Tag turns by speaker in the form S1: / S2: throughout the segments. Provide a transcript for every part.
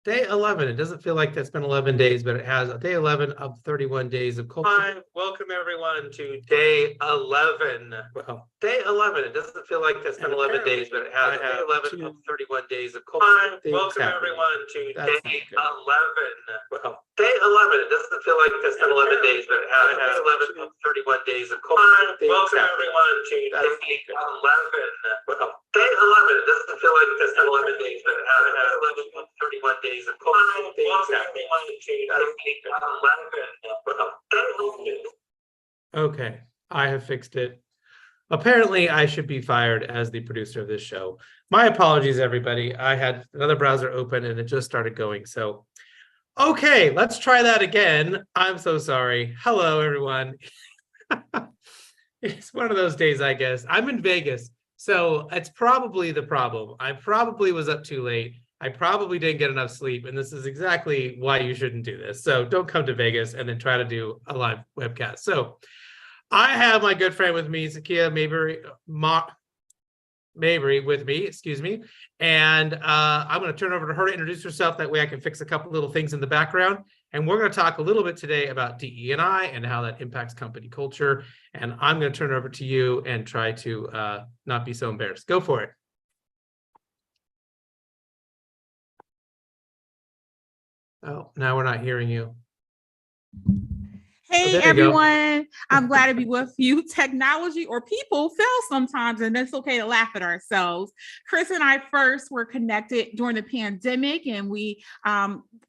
S1: Day 11. It doesn't feel like that's been 11 days, but it has. Day 11 of 31 days of culture. Hi, welcome everyone to day 11. Well, day 11. It doesn't feel like that's been 11 days, but it has. Day 11 of 31 days of culture. Hi, welcome everyone to day 11. Well, day 11. It doesn't feel like that's been 11 days, but it has. Day 11 of 31 days of culture. Hi, welcome everyone to day 11. Well, day 11. It doesn't feel like that's been 11 days, but it has. Day 11 of 31 days of culture. Okay, I have fixed it. Apparently, I should be fired as the producer of this show. My apologies, everybody. I had another browser open and it just started going. So, okay, let's try that again. I'm so sorry. Hello, everyone. It's one of those days, I guess. I'm in Vegas, so it's probably the problem. I probably was up too late. I probably didn't get enough sleep, and this is exactly why you shouldn't do this. So don't come to Vegas and then try to do a live webcast. So I have my good friend with me, Zakiya Mabery with me, excuse me. And I'm going to turn over to her to introduce herself. That way I can fix a couple little things in the background. And we're going to talk a little bit today about DE&I and how that impacts company culture. And I'm going to turn it over to you and try to not be so embarrassed. Go for it. Oh, now we're not hearing you.
S2: Hey, everyone. I'm glad to be with you. Technology or people fail sometimes, and it's okay to laugh at ourselves. Chris and I first were connected during the pandemic, and we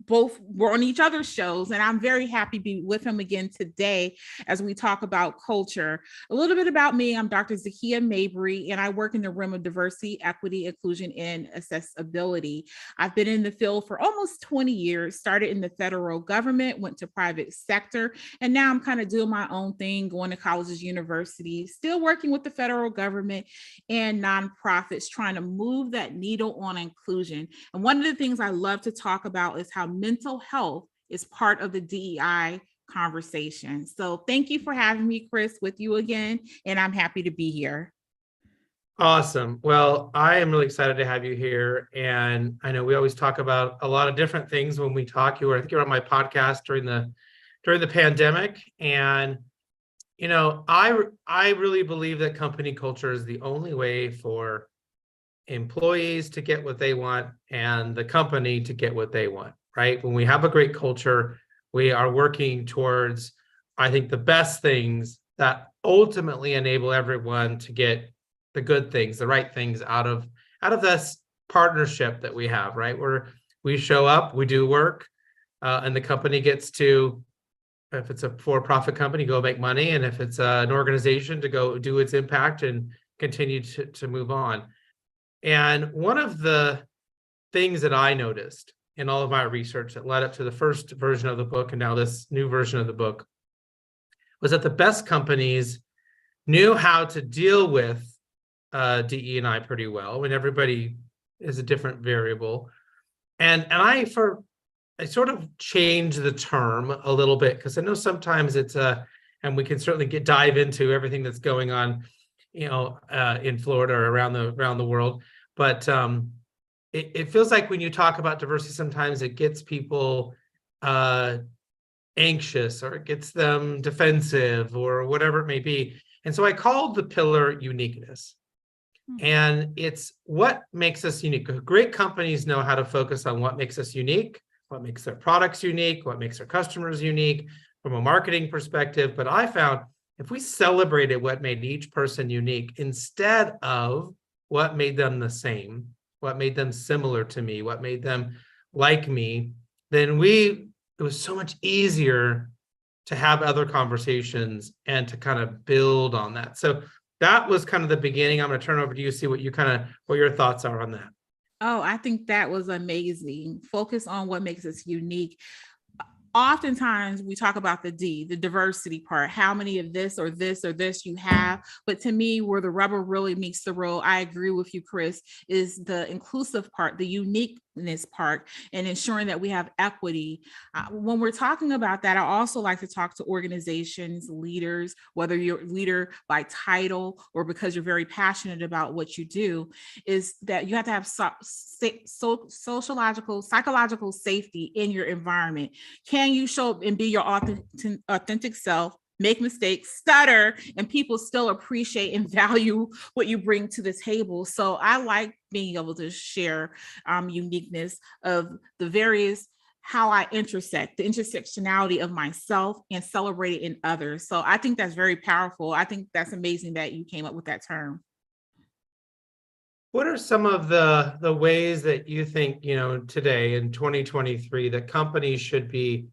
S2: both were on each other's shows, and I'm very happy to be with him again today as we talk about culture. A little bit about me. I'm Dr. Zakiya Mabery, and I work in the realm of diversity, equity, inclusion, and accessibility. I've been in the field for almost 20 years, started in the federal government, went to private sector, and now I'm kind of doing my own thing, going to colleges, universities, still working with the federal government and nonprofits, trying to move that needle on inclusion. And one of the things I love to talk about is how mental health is part of the DEI conversation. So thank you for having me, Chris, with you again, and I'm happy to be here.
S1: Awesome. Well, I am really excited to have you here. And I know we always talk about a lot of different things when we talk. I think you were on my podcast during the pandemic. And, you know, I really believe that company culture is the only way for employees to get what they want and the company to get what they want, right? When we have a great culture, we are working towards, I think, the best things that ultimately enable everyone to get the good things, the right things out of this partnership that we have, right? Where we show up, we do work, and the company gets to, if it's a for-profit company, go make money. And if it's an organization, to go do its impact and continue to move on. And one of the things that I noticed in all of my research that led up to the first version of the book and now this new version of the book was that the best companies knew how to deal with DE&I pretty well, when everybody is a different variable. And I sort of changed the term a little bit, because I know sometimes it's and we can certainly dive into everything that's going on, you know, in Florida or around the world. But it feels like when you talk about diversity, sometimes it gets people anxious, or it gets them defensive, or whatever it may be. And so I called the pillar uniqueness. And it's what makes us unique. Great companies know how to focus on what makes us unique, what makes their products unique, what makes their customers unique from a marketing perspective. But I found if we celebrated what made each person unique instead of what made them the same, what made them similar to me, what made them like me, then it was so much easier to have other conversations and to kind of build on that. So that was kind of the beginning. I'm going to turn over to you, see what your thoughts are on that.
S2: Oh, I think that was amazing. Focus on what makes us unique. Oftentimes we talk about the diversity part, how many of this or this or this you have. But to me, where the rubber really meets the road, I agree with you, Chris, is the inclusive part, the unique part and ensuring that we have equity. When we're talking about that, I also like to talk to organizations, leaders, whether you're a leader by title or because you're very passionate about what you do, is that you have to have sociological, psychological safety in your environment. Can you show up and be your authentic self, make mistakes, stutter, and people still appreciate and value what you bring to the table? So I like being able to share uniqueness of the various, how I intersect, the intersectionality of myself and celebrate it in others. So I think that's very powerful. I think that's amazing that you came up with that term.
S1: What are some of the ways that you think, today in 2023, that companies should be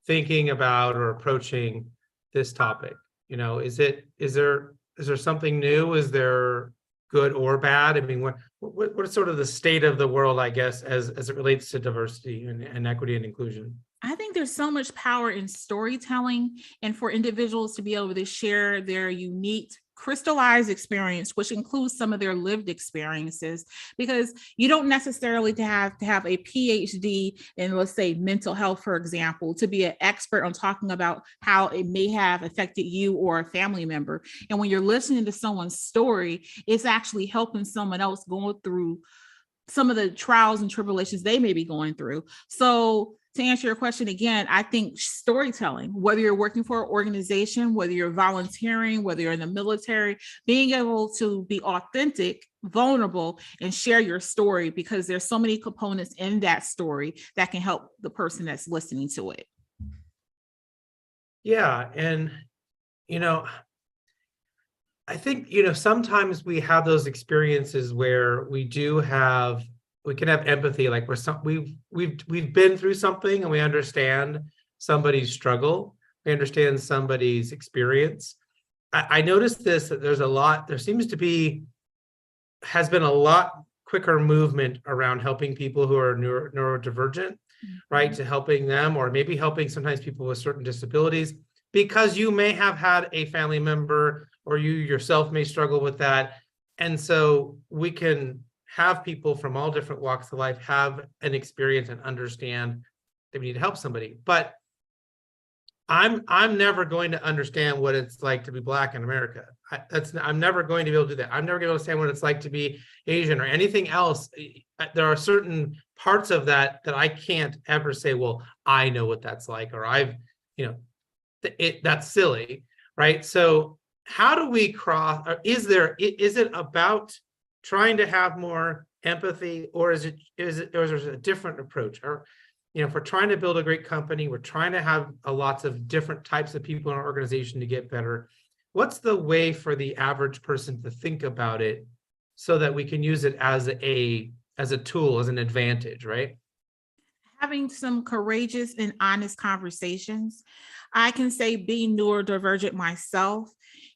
S1: thinking about or approaching this topic? Is there something new? Is there good or bad? I mean, what's sort of the state of the world, I guess, as it relates to diversity and equity and inclusion?
S2: I think there's so much power in storytelling, and for individuals to be able to share their unique crystallized experience, which includes some of their lived experiences, because you don't necessarily have to have a PhD in, let's say, mental health, for example, to be an expert on talking about how it may have affected you or a family member. And when you're listening to someone's story, it's actually helping someone else going through some of the trials and tribulations they may be going through. So to answer your question again, I think storytelling, whether you're working for an organization, whether you're volunteering, whether you're in the military, being able to be authentic, vulnerable, and share your story, because there's so many components in that story that can help the person that's listening to it.
S1: Yeah. And, I think, sometimes we have those experiences where we can have empathy, like we've been through something and we understand somebody's struggle. We understand somebody's experience. I noticed that has been a lot quicker movement around helping people who are neurodivergent, right? To helping them, or maybe helping sometimes people with certain disabilities, because you may have had a family member or you yourself may struggle with that. And so we can have people from all different walks of life have an experience and understand that we need to help somebody. But I'm never going to understand what it's like to be Black in America. I'm never going to be able to do that. I'm never going to understand what it's like to be Asian or anything else. There are certain parts of that I can't ever say, well, I know what that's like, or that's silly, right? So how do we cross, or is it about trying to have more empathy, or is there a different approach? Or, if we're trying to build a great company, we're trying to have lots of different types of people in our organization to get better. What's the way for the average person to think about it so that we can use it as a tool, as an advantage, right?
S2: Having some courageous and honest conversations. I can say being neurodivergent myself,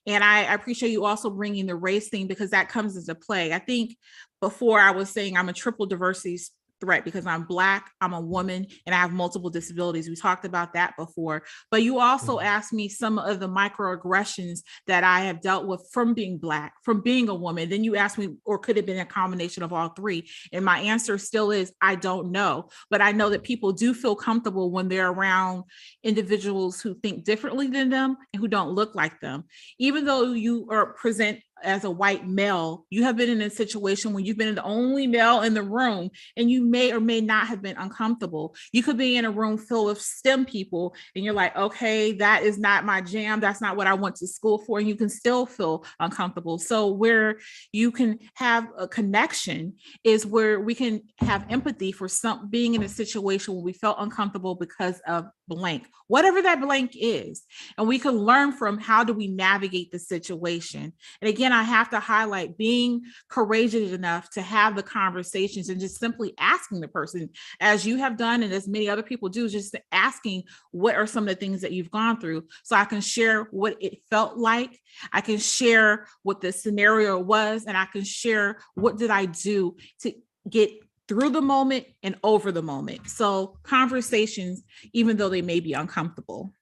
S2: and I appreciate you also bringing the race thing, because that comes into play. I think before I was saying I'm a triple diversity threat because I'm Black, I'm a woman, and I have multiple disabilities. We talked about that before, but you also asked me some of the microaggressions that I have dealt with from being Black, from being a woman. Then you asked me, or could it have been a combination of all three? And my answer still is, I don't know. But I know that people do feel comfortable when they're around individuals who think differently than them and who don't look like them. Even though you are present as a white male, you have been in a situation when you've been the only male in the room, and you may or may not have been uncomfortable. You could be in a room full of STEM people and you're like, okay, that is not my jam. That's not what I went to school for. And you can still feel uncomfortable. So where you can have a connection is where we can have empathy for being in a situation where we felt uncomfortable because of blank, whatever that blank is. And we can learn from how do we navigate the situation. And again, I have to highlight being courageous enough to have the conversations and just simply asking the person, as you have done and as many other people do, just asking what are some of the things that you've gone through, so I can share what it felt like. I can share what the scenario was, and I can share what did I do to get through the moment and over the moment. So conversations, even though they may be uncomfortable.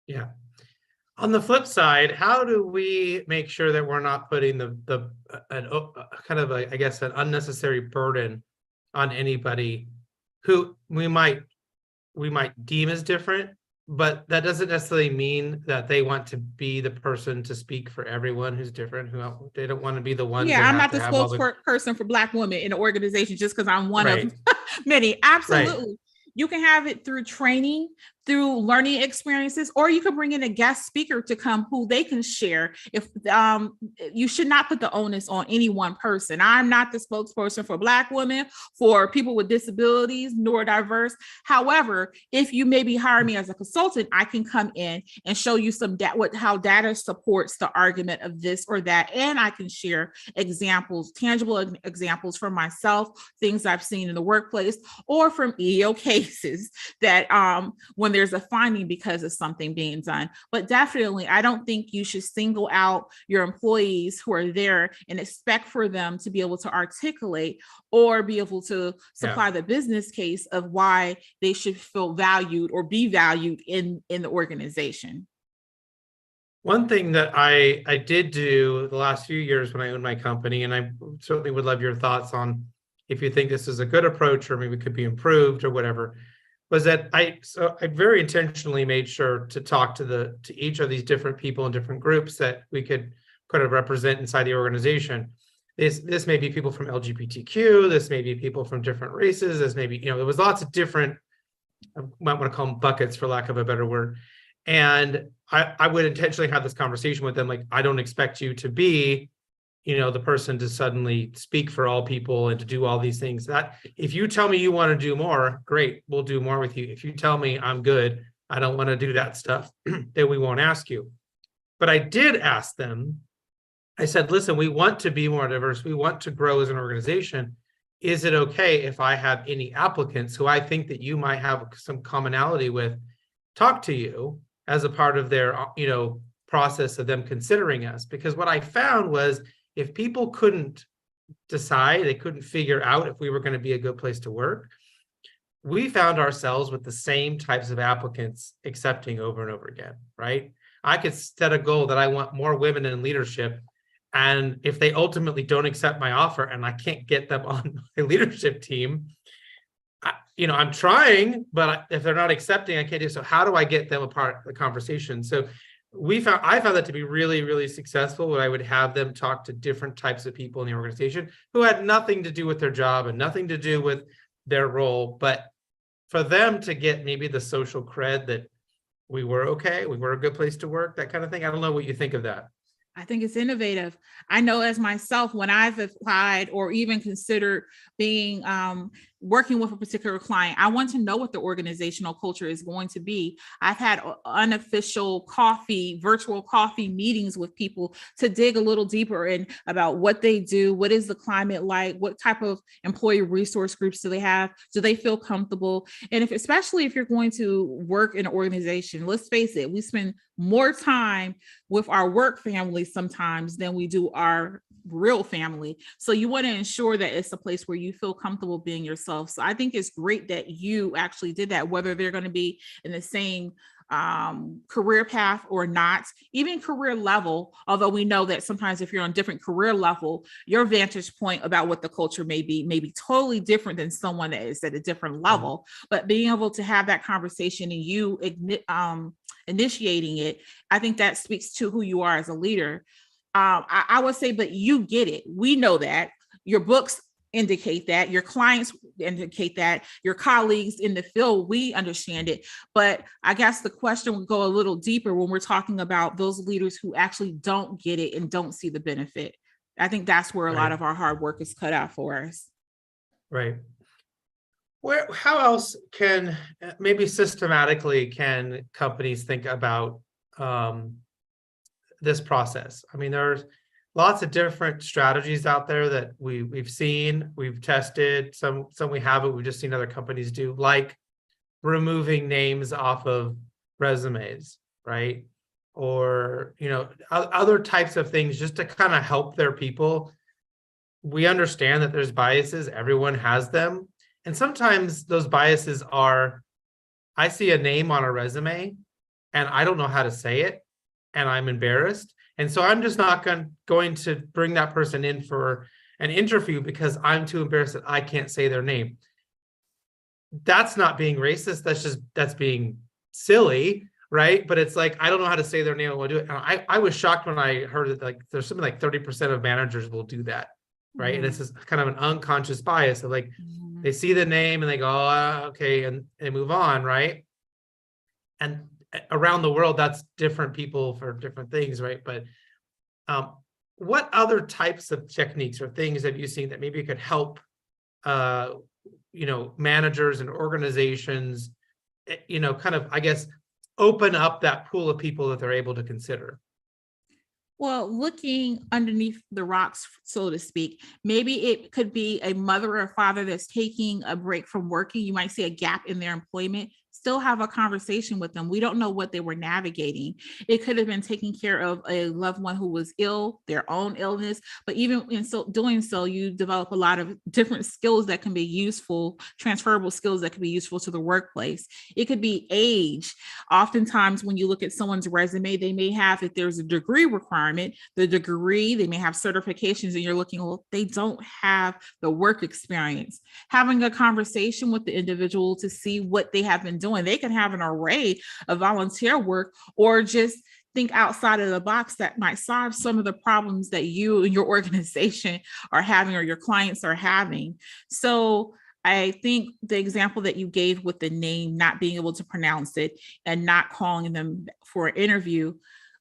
S1: Yeah. On the flip side, how do we make sure that we're not putting an unnecessary burden on anybody who we might deem as different, but that doesn't necessarily mean that they want to be the person to speak for everyone who's different, who they don't want to be the ones
S2: Yeah,
S1: that
S2: I'm
S1: have
S2: not
S1: to
S2: the
S1: have all the
S2: spokesperson for Black women in the organization just because I'm one of
S1: right,
S2: many.
S1: right.
S2: Absolutely. You can have it through training, through learning experiences, or you can bring in a guest speaker to come who they can share. If you should not put the onus on any one person. I'm not the spokesperson for Black women, for people with disabilities, nor diverse. However, if you maybe hire me as a consultant, I can come in and show you some how data supports the argument of this or that, and I can share examples, tangible examples from myself, things I've seen in the workplace, or from EO cases that when there's a finding because of something being done. But definitely, I don't think you should single out your employees who are there and expect for them to be able to articulate or be able to supply the business case of why they should feel valued or be valued in the organization.
S1: One thing that I did do the last few years when I owned my company, and I certainly would love your thoughts on if you think this is a good approach or maybe could be improved or whatever, was that I very intentionally made sure to talk to each of these different people and different groups that we could kind of represent inside the organization. This may be people from LGBTQ, this may be people from different races, this may be, there was lots of different, I might want to call them buckets for lack of a better word. And I would intentionally have this conversation with them, like, I don't expect you to be, the person to suddenly speak for all people and to do all these things. That if you tell me you want to do more, great, we'll do more with you. If you tell me I'm good, I don't want to do that stuff, then we won't ask you. But I did ask them, I said, listen, we want to be more diverse. We want to grow as an organization. Is it okay if I have any applicants who I think that you might have some commonality with talk to you as a part of their, process of them considering us? Because what I found was if people couldn't decide, they couldn't figure out if we were going to be a good place to work, we found ourselves with the same types of applicants accepting over and over again, right? I could set a goal that I want more women in leadership. And if they ultimately don't accept my offer and I can't get them on my leadership team, I'm trying, but if they're not accepting, I can't do so. How do I get them a part of the conversation? So I found that to be really, really successful when I would have them talk to different types of people in the organization who had nothing to do with their job and nothing to do with their role, but for them to get maybe the social cred that we were okay, we were a good place to work, that kind of thing. I don't know what you think of that.
S2: I think it's innovative. I know as myself, when I've applied or even considered being working with a particular client, I want to know what the organizational culture is going to be. I've had unofficial virtual coffee meetings with people to dig a little deeper in about what they do, what is the climate like, what type of employee resource groups do they have, do they feel comfortable? And especially if you're going to work in an organization, let's face it, we spend more time with our work family sometimes than we do our real family. So you want to ensure that it's a place where you feel comfortable being yourself. So I think it's great that you actually did that, whether they're going to be in the same career path or not, even career level, although we know that sometimes if you're on different career level, your vantage point about what the culture may be totally different than someone that is at a different level. But being able to have that conversation and you initiating it, I think that speaks to who you are as a leader. I would say, but you get it. We know that. Your books indicate that, your clients indicate that, your colleagues in the field, we understand it. But I guess the question would go a little deeper when we're talking about those leaders who actually don't get it and don't see the benefit. I think that's where a lot of our hard work is cut out for us.
S1: Right. How else can maybe systematically can companies think about this process? I mean, there's lots of different strategies out there that we've seen, we've tested, some we haven't, we've just seen other companies do, like removing names off of resumes, right? Or, other types of things just to kind of help their people. We understand that there's biases, everyone has them. And sometimes those biases are, I see a name on a resume and I don't know how to say it and I'm embarrassed. And so I'm just not going to bring that person in for an interview because I'm too embarrassed that I can't say their name. That's not being racist. That's being silly, right? But it's like, I don't know how to say their name. I want to do it. And I was shocked when I heard that, like, there's something like 30% of managers will do that, right? And it's just kind of an unconscious bias of like, they see the name and they go, oh, okay, and they move on, right? And around the world, that's different people for different things, right? But what other types of techniques or things have you seen that maybe could help managers and organizations, kind of, I guess, open up that pool of people that they're able to consider?
S2: Well, looking underneath the rocks, so to speak, maybe it could be a mother or father that's taking a break from working. You might see a gap in their employment. Still have a conversation with them. We don't know what they were navigating. It could have been taking care of a loved one who was ill, their own illness, but even in doing so, you develop a lot of different skills that can be useful, transferable skills that can be useful to the workplace. It could be age. Oftentimes, when you look at someone's resume, they may have, if there's a degree requirement, the degree, they may have certifications, and you're looking, well, they don't have the work experience. Having a conversation with the individual to see what they have been doing. They can have an array of volunteer work, or just think outside of the box that might solve some of the problems that you and your organization are having, or your clients are having. So I think the example that you gave with the name, not being able to pronounce it and not calling them for an interview,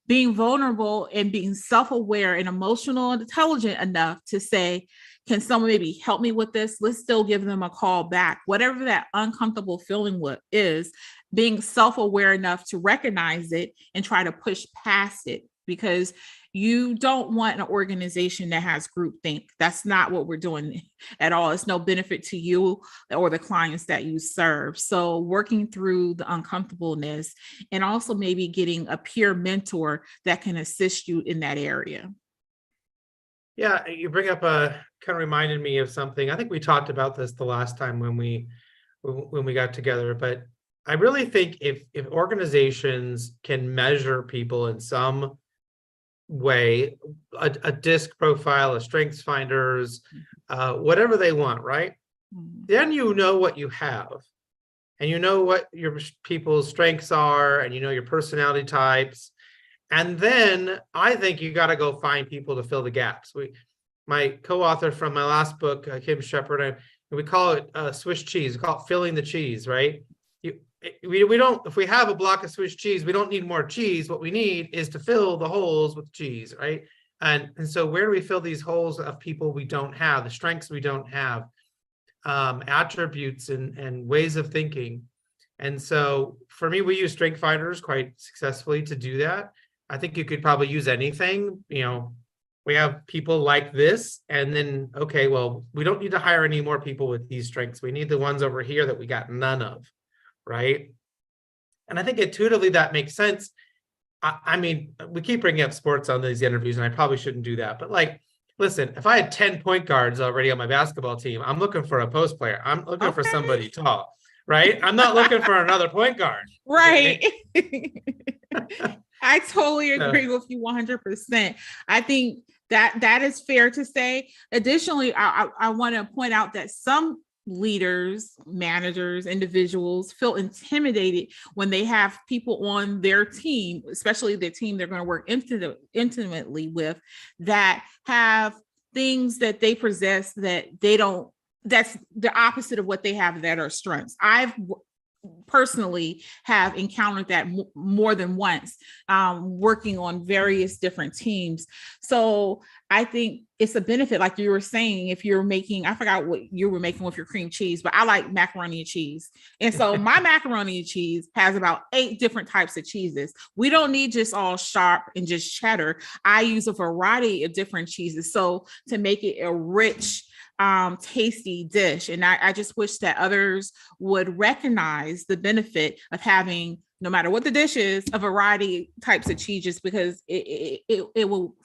S2: being vulnerable and being self-aware and emotional and intelligent enough to say, can someone maybe help me with this? Let's still give them a call back. Whatever that uncomfortable feeling is, being self-aware enough to recognize it and try to push past it, because you don't want an organization that has groupthink. That's not what we're doing at all. It's no benefit to you or the clients that you serve. So working through the uncomfortableness, and also maybe getting a peer mentor that can assist you in that area.
S1: Yeah, you bring up kind of reminded me of something. I think we talked about this the last time when we got together, but I really think if organizations can measure people in some way, a DISC profile, a strengths finders, whatever they want, right? Then you know what you have, and you know what your people's strengths are, and you know your personality types. And then I think you got to go find people to fill the gaps. My co-author from my last book, Kim Shepard, we call it Swiss cheese. We call it filling the cheese, right? We don't, if we have a block of Swiss cheese, we don't need more cheese. What we need is to fill the holes with cheese, right? And so where do we fill these holes of people we don't have, the strengths we don't have, attributes and ways of thinking? And so for me, we use strength finders quite successfully to do that. I think you could probably use anything. We have people like this, and then, okay, well, we don't need to hire any more people with these strengths. We need the ones over here that we got none of, right? And I think intuitively that makes sense. I mean, we keep bringing up sports on these interviews, and I probably shouldn't do that. But like, listen, if I had 10 point guards already on my basketball team, I'm looking for a post player. I'm looking for somebody tall, right? I'm not looking for another point guard.
S2: Right. I totally agree with you 100%. I think that is fair to say. Additionally, I want to point out that some leaders, managers, individuals feel intimidated when they have people on their team, especially the team they're going to work intimately with, that have things that they possess that they don't, that's the opposite of what they have that are strengths. I've personally have encountered that more than once, working on various different teams. So I think it's a benefit, like you were saying, if you're making, I forgot what you were making with your cream cheese, but I like macaroni and cheese. And so my macaroni and cheese has about 8 different types of cheeses. We don't need just all sharp and just cheddar. I use a variety of different cheeses. So to make it a rich, tasty dish. And I just wish that others would recognize the benefit of having, no matter what the dish is, a variety types of cheeses, because it will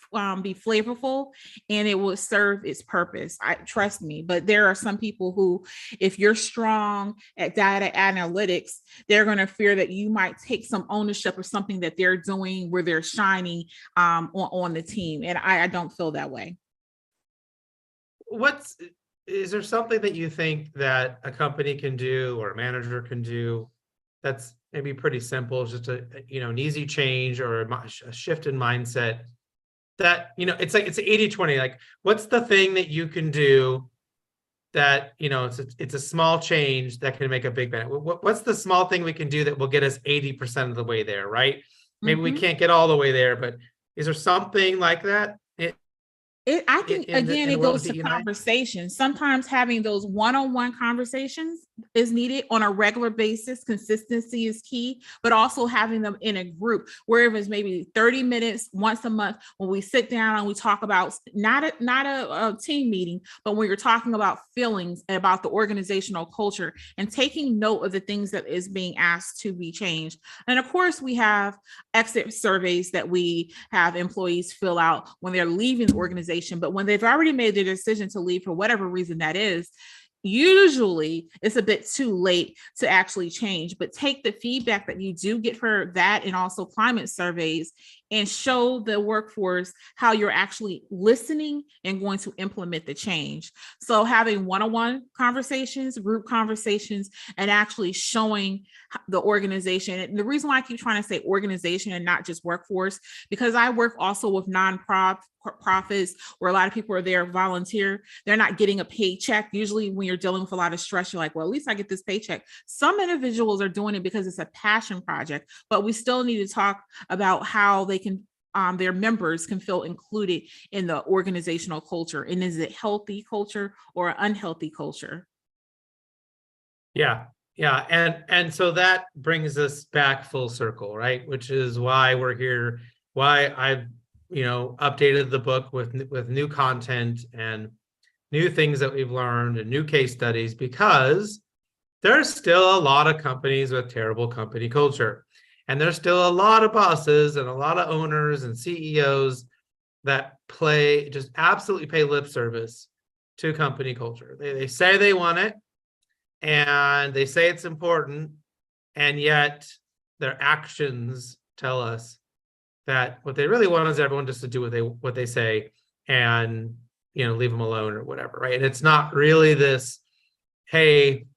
S2: be flavorful and it will serve its purpose. Trust me. But there are some people who, if you're strong at data analytics, they're going to fear that you might take some ownership of something that they're doing where they're shining on the team. And I don't feel that way.
S1: is there something that you think that a company can do or a manager can do that's maybe pretty simple, just an easy change or a shift in mindset that, it's like, it's 80/20, like what's the thing that you can do that, it's a small change that can make a big benefit? What's the small thing we can do that will get us 80% of the way there, right? Maybe we can't get all the way there, but is there something like that
S2: I think again,
S1: in the
S2: it
S1: world of
S2: goes to
S1: DE&I?
S2: conversation. Sometimes having those one-on-one conversations is needed on a regular basis. Consistency is key, but also having them in a group, where it was maybe 30 minutes once a month when we sit down and we talk about not a team meeting, but when you're talking about feelings and about the organizational culture and taking note of the things that is being asked to be changed. And of course, we have exit surveys that we have employees fill out when they're leaving the organization. But when they've already made their decision to leave for whatever reason that is, usually it's a bit too late to actually change. But take the feedback that you do get for that and also climate surveys and show the workforce how you're actually listening and going to implement the change. So having one-on-one conversations, group conversations, and actually showing the organization. And the reason why I keep trying to say organization and not just workforce, because I work also with nonprofits where a lot of people are there volunteer. They're not getting a paycheck. Usually when you're dealing with a lot of stress, you're like, well, at least I get this paycheck. Some individuals are doing it because it's a passion project, but we still need to talk about how they can their members can feel included in the organizational culture. And is it healthy culture or unhealthy culture?
S1: Yeah. And so that brings us back full circle, right? Which is why we're here, why I've, updated the book with new content and new things that we've learned and new case studies, because there's still a lot of companies with terrible company culture. And there's still a lot of bosses and a lot of owners and CEOs that just absolutely pay lip service to company culture. They say they want it and they say it's important, and yet their actions tell us that what they really want is everyone just to do what they say and leave them alone or whatever, right? And it's not really this, hey,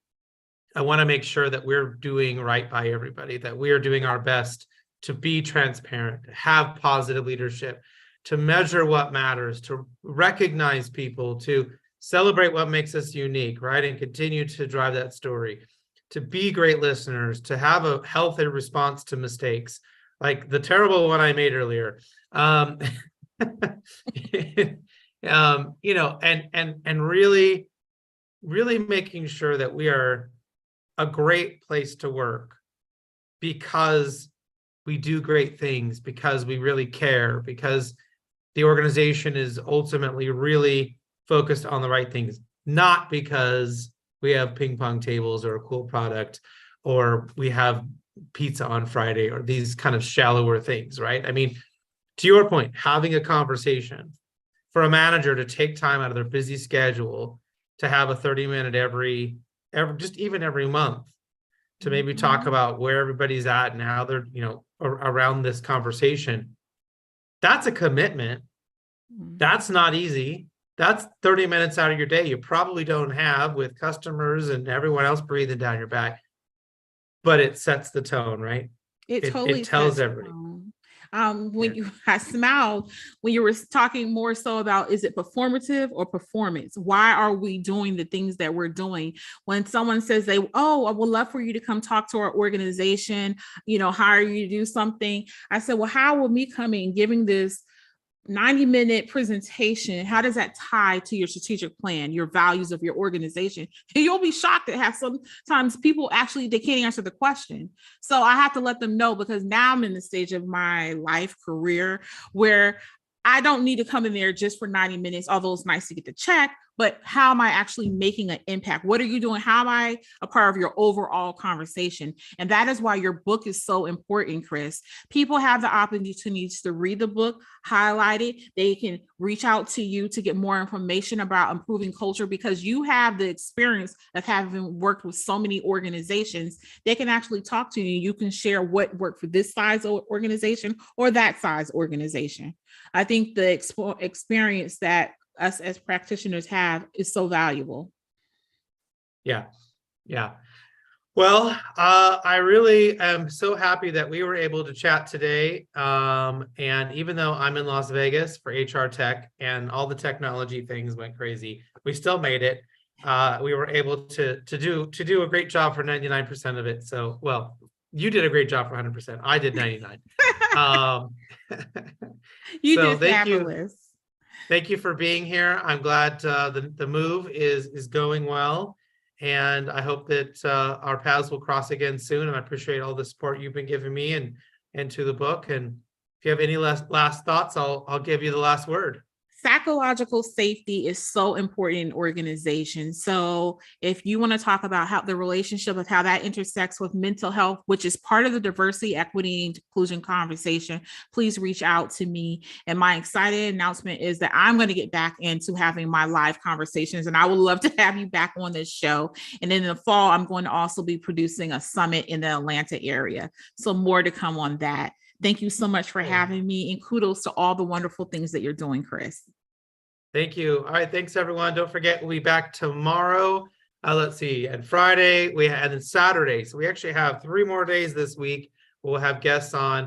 S1: I want to make sure that we're doing right by everybody, that we are doing our best to be transparent, to have positive leadership, to measure what matters, to recognize people, to celebrate what makes us unique, right? And continue to drive that story, to be great listeners, to have a healthy response to mistakes, like the terrible one I made earlier. And really, really making sure that we are a great place to work because we do great things, because we really care, because the organization is ultimately really focused on the right things, not because we have ping pong tables or a cool product or we have pizza on Friday or these kind of shallower things, right? I mean, to your point, having a conversation for a manager to take time out of their busy schedule to have a 30-minute every month to maybe talk about where everybody's at and how they're, around this conversation. That's a commitment. That's not easy. That's 30 minutes out of your day you probably don't have with customers and everyone else breathing down your back. But it sets the tone, right?
S2: It totally
S1: it tells
S2: sets the
S1: everybody.
S2: tone. I smiled when you were talking more so about, is it performative or performance? Why are we doing the things that we're doing? When someone says I would love for you to come talk to our organization, hire you to do something. I said, well, how will me coming and giving this 90-minute presentation, how does that tie to your strategic plan, your values of your organization? And you'll be shocked at how sometimes people actually, they can't answer the question. So I have to let them know, because now I'm in the stage of my life career where I don't need to come in there just for 90 minutes, although it's nice to get the check, but how am I actually making an impact? What are you doing? How am I a part of your overall conversation? And that is why your book is so important, Chris. People have the opportunity to read the book, highlight it. They can reach out to you to get more information about improving culture, because you have the experience of having worked with so many organizations. They can actually talk to you. You can share what worked for this size organization or that size organization. I think the experience that us as practitioners have is so valuable.
S1: Yeah. Yeah. Well, I really am so happy that we were able to chat today. And even though I'm in Las Vegas for HR Tech and all the technology things went crazy, we still made it. We were able to do a great job for 99% of it. So, well, you did a great job for 100%. I did 99.
S2: You
S1: So
S2: did fabulous.
S1: Thank you for being here. I'm glad the move is going well. And I hope that our paths will cross again soon. And I appreciate all the support you've been giving me and to the book. And if you have any last thoughts, I'll give you the last word.
S2: Psychological safety is so important in organizations. So if you want to talk about how the relationship of how that intersects with mental health, which is part of the diversity, equity, and inclusion conversation, please reach out to me. And my excited announcement is that I'm going to get back into having my live conversations, and I would love to have you back on this show. And in the fall, I'm going to also be producing a summit in the Atlanta area. So more to come on that. Thank you so much for having me, and kudos to all the wonderful things that you're doing, Chris.
S1: Thank you. All right. Thanks, everyone. Don't forget, we'll be back tomorrow. Let's see. And Friday, and then Saturday. So we actually have 3 more days this week. We'll have guests on,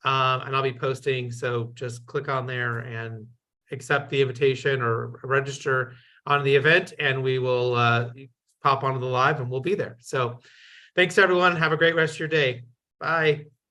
S1: and I'll be posting. So just click on there and accept the invitation or register on the event, and we will pop onto the live and we'll be there. So thanks, everyone. Have a great rest of your day. Bye.